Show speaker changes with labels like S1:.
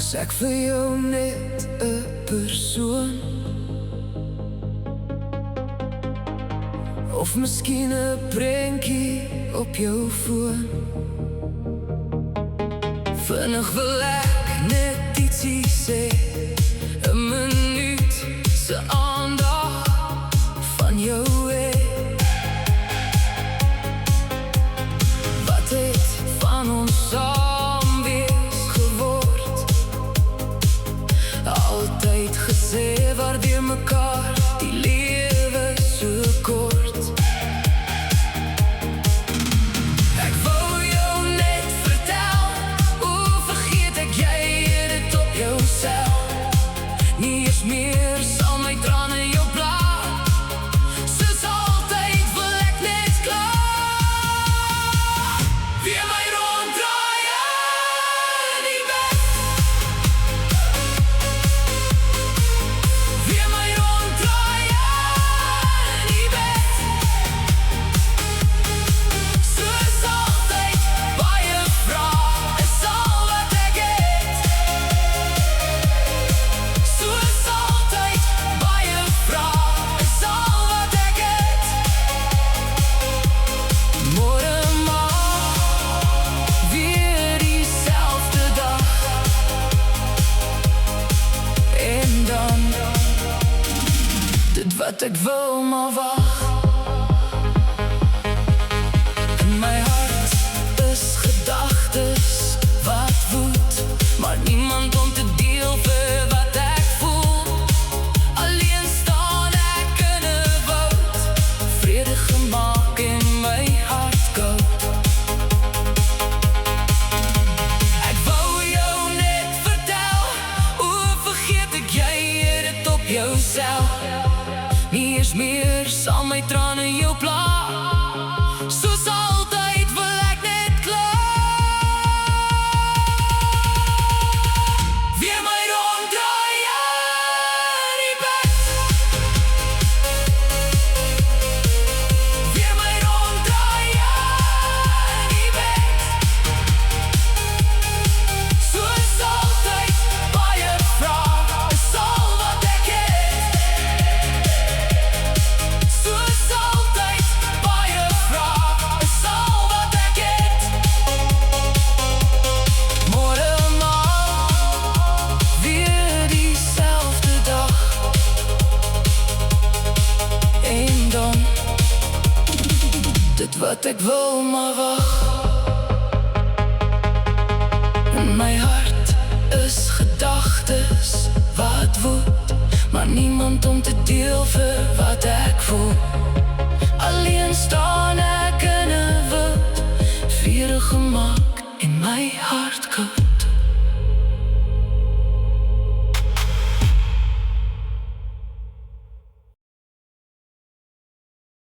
S1: Is ek vir jou net 'n persoon, of miskien 'n prentjie op jou foon? Vinnig wil ek net ietsie sê, 'n minuut se aandag van jou hê. Wat het van ons saam wees geword? Altyd gesê waardeer mekaar, die lewe so kort. Ek wou jou net vertel, hoe vergeet ek jy dit op jouself? Nie eens meer sal my trane jou pla, soos altyd wil ek net klaar. Weer my ronddraai in die bed, weer my ronddraai in die bed, soos altyd baie vrae is al wat ek het. Soos altyd baie vrae is al wat ek het. Môre maar weer diezelfde dag, en dan dit wat ek wil maar wag. In my hart is gedagtes wat woed, maar niemand om te deel vir wat ek voel. Alleen staan ek in 'n woud, vrede gemaak in my hart koud. Ek wou jou net vertel, hoe vergeet ek jy dit op jouself? Nie eens meer sal my trane jou pla, soos altyd wil ek net klaar. Weer my ronddraai in die bed, weer my ronddraai in die bed, soos altyd baie vrae is al wat ek het. Soos altyd baie vrae is al wat ek het. Môre maar weer diezelfde dag, en dan dit wat ek wil maar wag. In my hart is gedagtes wat woed, maar niemand om te deel vir wat ek voel. Alleen staan ek in 'n woud, vuur gemaak in my hart koud.